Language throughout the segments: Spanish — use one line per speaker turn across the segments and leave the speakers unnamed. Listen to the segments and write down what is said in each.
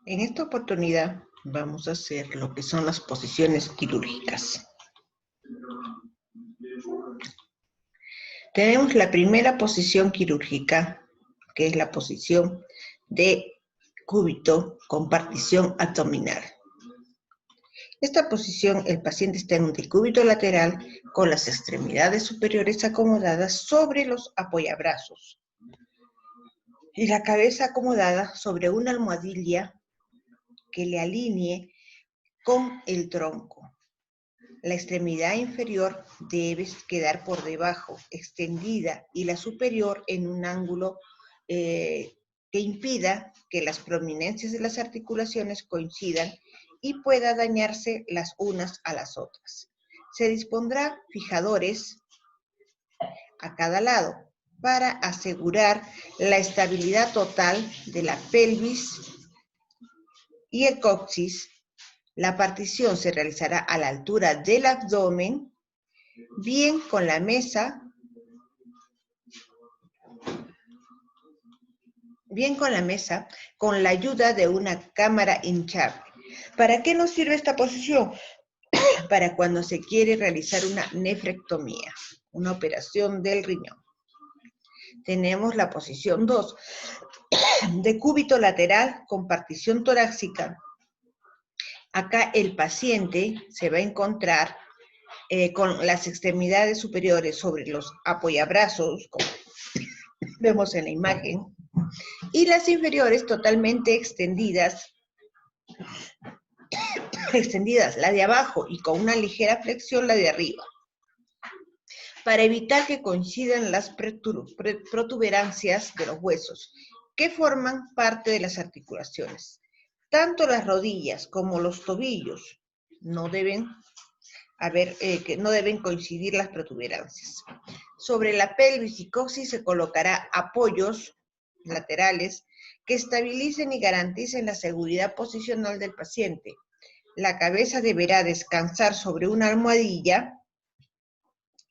En esta oportunidad vamos a hacer lo que son las posiciones quirúrgicas. Tenemos la primera posición quirúrgica, que es la posición de cúbito con partición abdominal. Esta posición, el paciente está en un decúbito lateral con las extremidades superiores acomodadas sobre los apoyabrazos y la cabeza acomodada sobre una almohadilla que le alinee con el tronco. La extremidad inferior debe quedar por debajo, extendida, y la superior en un ángulo que impida que las prominencias de las articulaciones coincidan y pueda dañarse las unas a las otras. Se dispondrá fijadores a cada lado para asegurar la estabilidad total de la pelvis y el coxis. La partición se realizará a la altura del abdomen, bien con la mesa, con la ayuda de una cámara hinchable. ¿Para qué nos sirve esta posición? Para cuando se quiere realizar una nefrectomía, una operación del riñón. Tenemos la posición 2, de cúbito lateral con partición torácica. Acá el paciente se va a encontrar con las extremidades superiores sobre los apoyabrazos, como vemos en la imagen, y las inferiores totalmente extendidas, la de abajo, y con una ligera flexión la de arriba, para evitar que coincidan las protuberancias de los huesos que forman parte de las articulaciones. Tanto las rodillas como los tobillos no deben coincidir las protuberancias. Sobre la pelvis y coxis se colocará apoyos laterales que estabilicen y garanticen la seguridad posicional del paciente. La cabeza deberá descansar sobre una almohadilla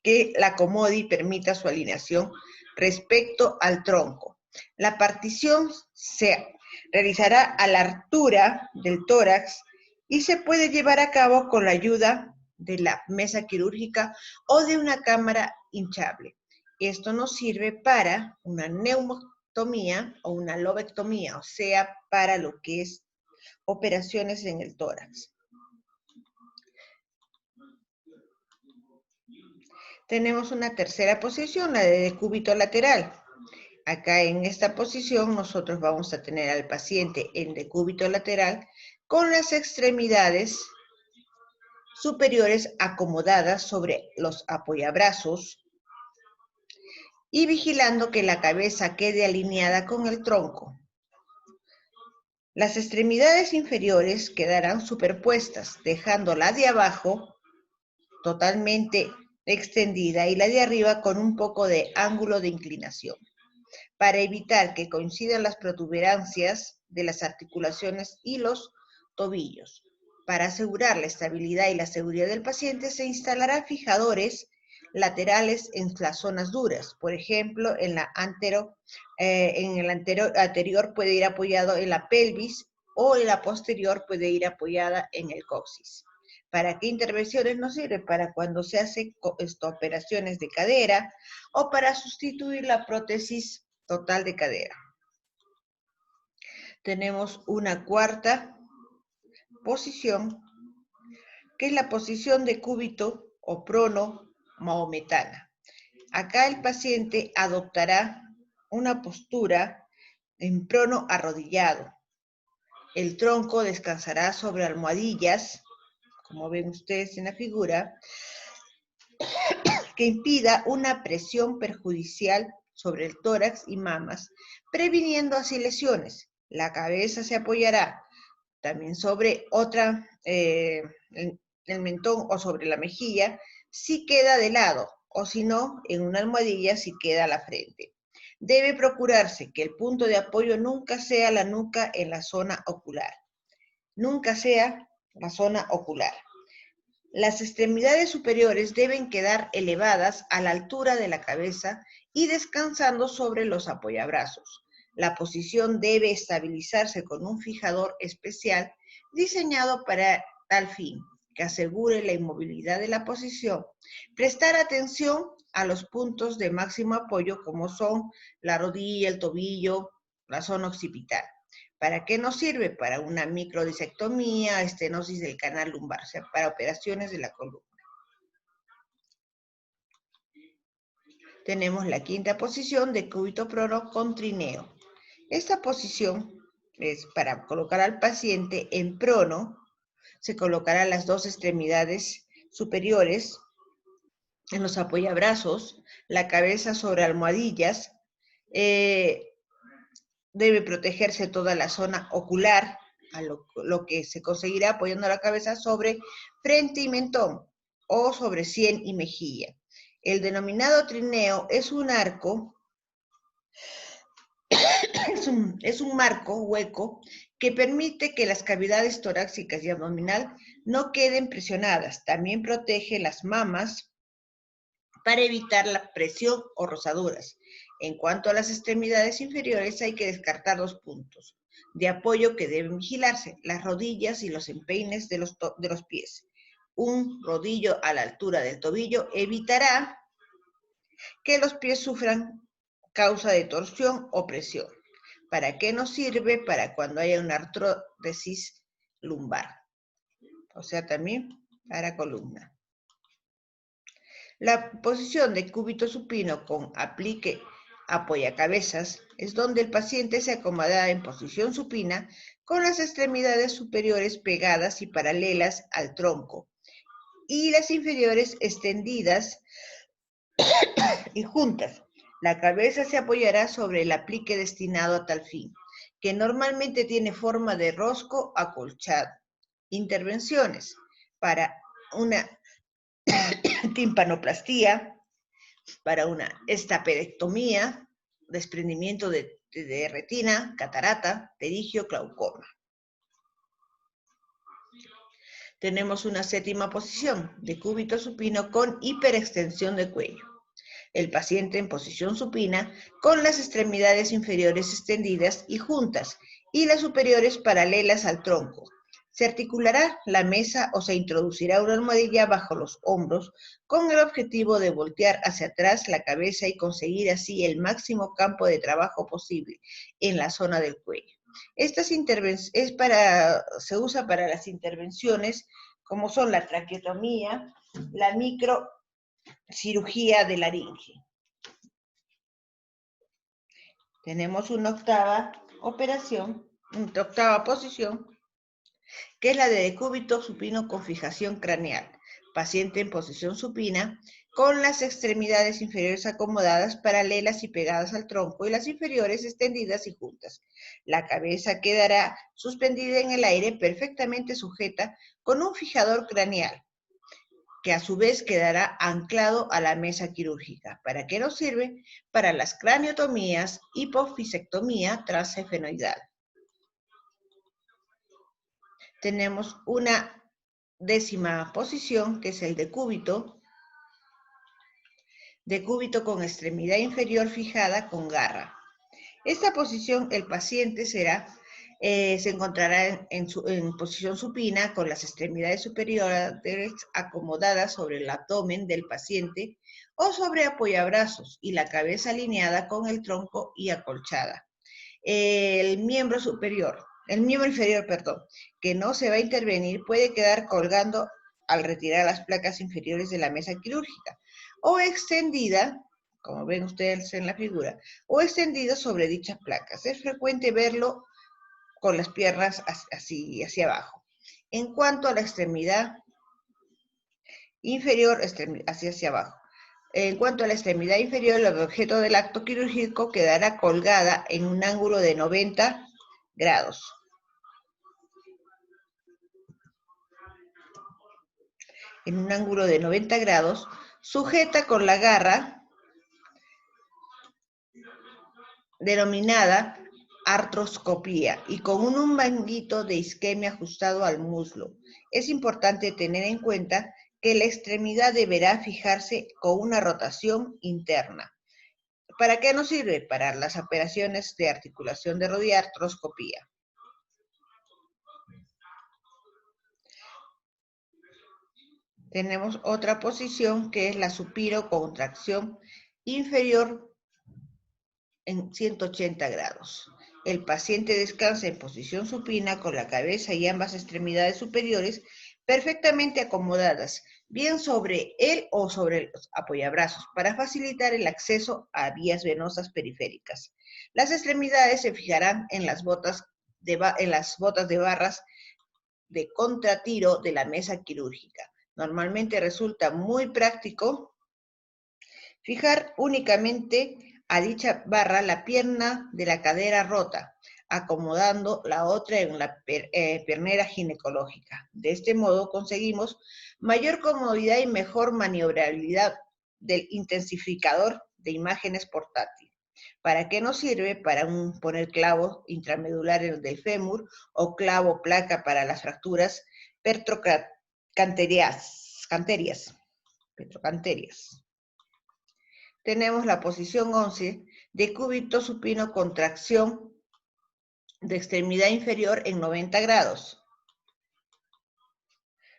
que la acomode y permita su alineación respecto al tronco. La partición se realizará a la altura del tórax y se puede llevar a cabo con la ayuda de la mesa quirúrgica o de una cámara hinchable. Esto nos sirve para una neumotomía o una lobectomía, o sea, para lo que es operaciones en el tórax. Tenemos una tercera posición, la de decúbito lateral. Acá en esta posición nosotros vamos a tener al paciente en decúbito lateral con las extremidades superiores acomodadas sobre los apoyabrazos y vigilando que la cabeza quede alineada con el tronco. Las extremidades inferiores quedarán superpuestas, dejando la de abajo totalmente extendida y la de arriba con un poco de ángulo de inclinación, para evitar que coincidan las protuberancias de las articulaciones y los tobillos. Para asegurar la estabilidad y la seguridad del paciente, se instalará fijadores laterales en las zonas duras. Por ejemplo, en el anterior puede ir apoyado en la pelvis o en la posterior puede ir apoyada en el coxis. ¿Para qué intervenciones nos sirve? Para cuando se hace operaciones de cadera o para sustituir la prótesis total de cadera. Tenemos una cuarta posición, que es la posición de cúbito o prono mahometana. Acá el paciente adoptará una postura en prono arrodillado. El tronco descansará sobre almohadillas, como ven ustedes en la figura, que impida una presión perjudicial sobre el tórax y mamas, previniendo así lesiones. La cabeza se apoyará también sobre el mentón o sobre la mejilla, si queda de lado, o si no, en una almohadilla si queda a la frente. Debe procurarse que el punto de apoyo nunca sea la nuca en la zona ocular. Nunca sea la zona ocular. Las extremidades superiores deben quedar elevadas a la altura de la cabeza y descansando sobre los apoyabrazos. La posición debe estabilizarse con un fijador especial diseñado para tal fin, que asegure la inmovilidad de la posición. Prestar atención a los puntos de máximo apoyo como son la rodilla, el tobillo, la zona occipital. ¿Para qué nos sirve? Para una microdisectomía, estenosis del canal lumbar, o sea, para operaciones de la columna. Tenemos la quinta posición de cúbito prono con trineo. Esta posición es para colocar al paciente en prono. Se colocarán las dos extremidades superiores en los apoyabrazos, la cabeza sobre almohadillas. Debe protegerse toda la zona ocular, a lo que se conseguirá apoyando la cabeza sobre frente y mentón o sobre sien y mejilla. El denominado trineo es un arco, es un marco hueco que permite que las cavidades torácicas y abdominal no queden presionadas. También protege las mamas para evitar la presión o rozaduras. En cuanto a las extremidades inferiores, hay que descartar 2 puntos de apoyo que deben vigilarse: las rodillas y los empeines de los pies. Un rodillo a la altura del tobillo evitará que los pies sufran causa de torsión o presión. ¿Para qué nos sirve? Para cuando haya una artrodesis lumbar, o sea, también para columna. La posición de cúbito supino con aplique apoyacabezas es donde el paciente se acomoda en posición supina con las extremidades superiores pegadas y paralelas al tronco y las inferiores extendidas y juntas. La cabeza se apoyará sobre el aplique destinado a tal fin, que normalmente tiene forma de rosco acolchado. Intervenciones para una timpanoplastía, para una estaperectomía, desprendimiento de retina, catarata, pterigio, glaucoma. Tenemos una séptima posición de cúbito supino con hiperextensión de cuello. El paciente en posición supina con las extremidades inferiores extendidas y juntas y las superiores paralelas al tronco. Se articulará la mesa o se introducirá una almohadilla bajo los hombros con el objetivo de voltear hacia atrás la cabeza y conseguir así el máximo campo de trabajo posible en la zona del cuello. Se usa para las intervenciones como son la traqueotomía, la microcirugía de laringe. Tenemos una octava posición, que es la de decúbito supino con fijación craneal. Paciente en posición supina, con las extremidades inferiores acomodadas, paralelas y pegadas al tronco, y las inferiores extendidas y juntas. La cabeza quedará suspendida en el aire, perfectamente sujeta, con un fijador craneal, que a su vez quedará anclado a la mesa quirúrgica. ¿Para qué nos sirve? Para las craniotomías, hipofisectomía transefenoidal. Tenemos una décima posición, que es el decúbito con extremidad inferior fijada con garra. Esta posición, el paciente se encontrará en posición supina con las extremidades superiores acomodadas sobre el abdomen del paciente o sobre apoyabrazos y la cabeza alineada con el tronco y acolchada. El miembro inferior, que no se va a intervenir, puede quedar colgando al retirar las placas inferiores de la mesa quirúrgica o extendida, como ven ustedes en la figura, o extendida sobre dichas placas. Es frecuente verlo con las piernas así hacia abajo. En cuanto a la extremidad inferior, hacia abajo. En cuanto a la extremidad inferior, el objeto del acto quirúrgico quedará colgada en un ángulo de 90 grados. En un ángulo de 90 grados, sujeta con la garra denominada artroscopía y con un manguito de isquemia ajustado al muslo. Es importante tener en cuenta que la extremidad deberá fijarse con una rotación interna. ¿Para qué nos sirve? Para las operaciones de articulación de rodilla, artroscopía. Tenemos otra posición que es la supino-contracción inferior en 180 grados. El paciente descansa en posición supina con la cabeza y ambas extremidades superiores perfectamente acomodadas, bien sobre él o sobre los apoyabrazos, para facilitar el acceso a vías venosas periféricas. Las extremidades se fijarán en las botas de barras de contratiro de la mesa quirúrgica. Normalmente resulta muy práctico fijar únicamente a dicha barra la pierna de la cadera rota, acomodando la otra en la pernera ginecológica. De este modo conseguimos mayor comodidad y mejor maniobrabilidad del intensificador de imágenes portátil. ¿Para qué nos sirve? Para poner clavo intramedular del fémur o clavo placa para las fracturas petrocanterias. Tenemos la posición 11 de cúbito supino contracción de extremidad inferior en 90 grados.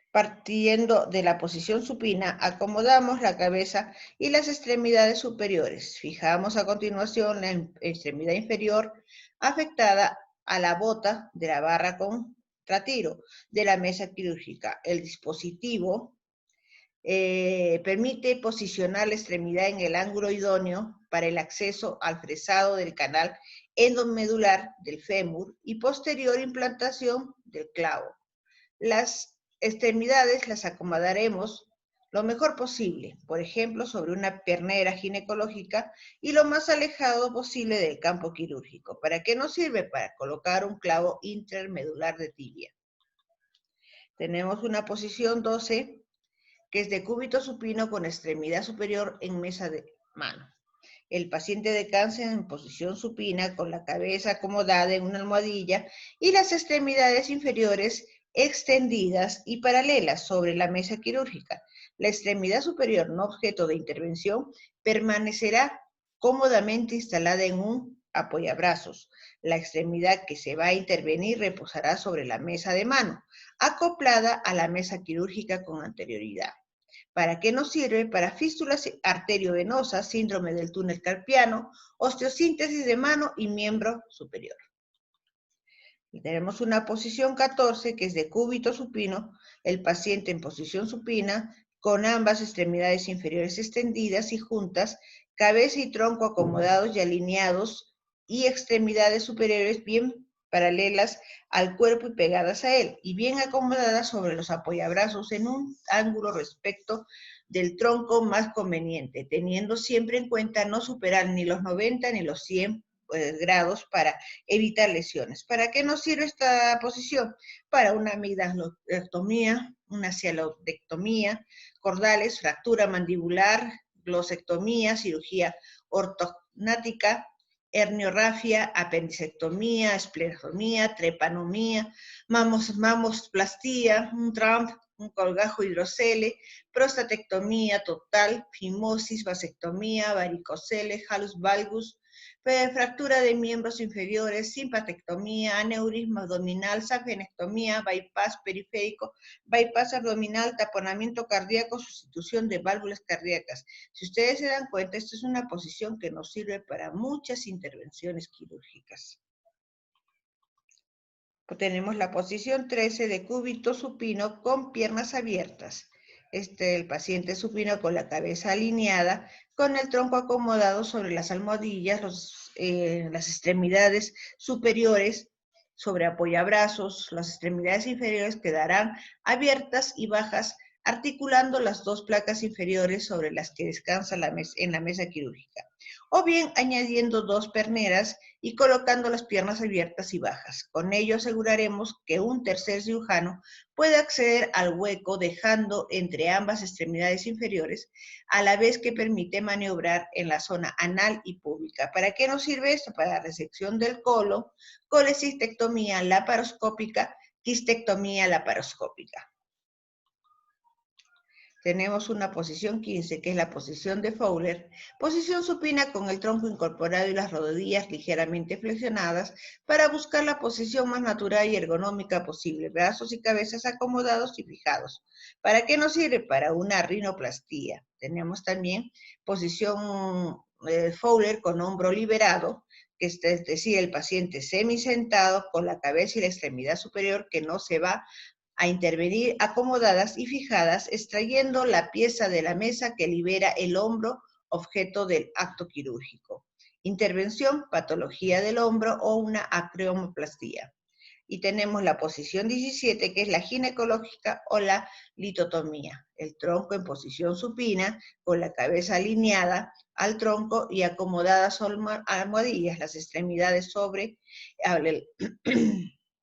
Partiendo de la posición supina, acomodamos la cabeza y las extremidades superiores. Fijamos a continuación la extremidad inferior afectada a la bota de la barra con tratiro de la mesa quirúrgica. El dispositivo permite posicionar la extremidad en el ángulo idóneo para el acceso al fresado del canal endomedular del fémur y posterior implantación del clavo. Las extremidades las acomodaremos lo mejor posible, por ejemplo, sobre una pernera ginecológica y lo más alejado posible del campo quirúrgico. ¿Para qué nos sirve? Para colocar un clavo intermedular de tibia. Tenemos una posición 12, que es de cúbito supino con extremidad superior en mesa de mano. El paciente descansa en posición supina con la cabeza acomodada en una almohadilla y las extremidades inferiores extendidas y paralelas sobre la mesa quirúrgica. La extremidad superior, no objeto de intervención, permanecerá cómodamente instalada en un apoyabrazos. La extremidad que se va a intervenir reposará sobre la mesa de mano, acoplada a la mesa quirúrgica con anterioridad. ¿Para qué nos sirve? Para fístulas arteriovenosas, síndrome del túnel carpiano, osteosíntesis de mano y miembro superior. Y tenemos una posición 14 que es de cúbito supino, el paciente en posición supina con ambas extremidades inferiores extendidas y juntas, cabeza y tronco acomodados y alineados y extremidades superiores bien paralelas al cuerpo y pegadas a él, y bien acomodadas sobre los apoyabrazos en un ángulo respecto del tronco más conveniente, teniendo siempre en cuenta no superar ni los 90 ni los 100 grados para evitar lesiones. ¿Para qué nos sirve esta posición? Para una amigdalectomía, una cialodectomía, cordales, fractura mandibular, glosectomía, cirugía ortognática, herniorrafia, apendicectomía, esplenectomía, trepanomía, mamosplastía, un TRAMP, un colgajo hidrocele, prostatectomía total, fimosis, vasectomía, varicocele, hallux valgus, fractura de miembros inferiores, simpatectomía, aneurisma abdominal, safenectomía, bypass periférico, bypass abdominal, taponamiento cardíaco, sustitución de válvulas cardíacas. Si ustedes se dan cuenta, esta es una posición que nos sirve para muchas intervenciones quirúrgicas. Tenemos la posición 13 de cúbito supino con piernas abiertas. El paciente supino con la cabeza alineada, con el tronco acomodado sobre las almohadillas, las extremidades superiores sobre apoyabrazos, las extremidades inferiores quedarán abiertas y bajas, articulando las dos placas inferiores sobre las que descansa en la mesa quirúrgica, o bien añadiendo dos perneras y colocando las piernas abiertas y bajas. Con ello aseguraremos que un tercer cirujano puede acceder al hueco dejando entre ambas extremidades inferiores, a la vez que permite maniobrar en la zona anal y púbica. ¿Para qué nos sirve esto? Para la resección del colon, colecistectomía laparoscópica, quistectomía laparoscópica. tenemos una posición 15, que es la posición de Fowler, posición supina con el tronco incorporado y las rodillas ligeramente flexionadas para buscar la posición más natural y ergonómica posible, brazos y cabezas acomodados y fijados. ¿Para qué nos sirve? Para una rinoplastía. Tenemos también posición Fowler con hombro liberado, que es decir, el paciente semisentado con la cabeza y la extremidad superior que no se va a intervenir acomodadas y fijadas, extrayendo la pieza de la mesa que libera el hombro, objeto del acto quirúrgico. Intervención, patología del hombro o una acreomoplastía. Y tenemos la posición 17, que es la ginecológica o la litotomía. El tronco en posición supina, con la cabeza alineada al tronco y acomodadas almohadillas, las extremidades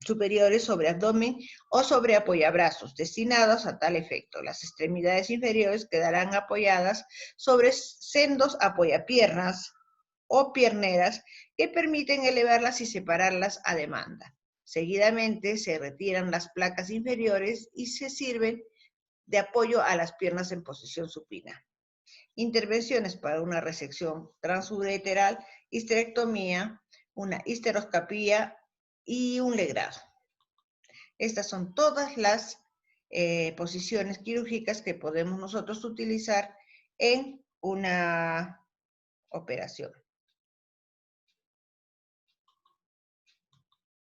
superiores sobre abdomen o sobre apoyabrazos, destinados a tal efecto. Las extremidades inferiores quedarán apoyadas sobre sendos apoyapiernas o pierneras que permiten elevarlas y separarlas a demanda. Seguidamente se retiran las placas inferiores y se sirven de apoyo a las piernas en posición supina. Intervenciones para una resección transureteral, histerectomía, una histeroscopía y un legrado. Estas son todas las posiciones quirúrgicas que podemos nosotros utilizar en una operación.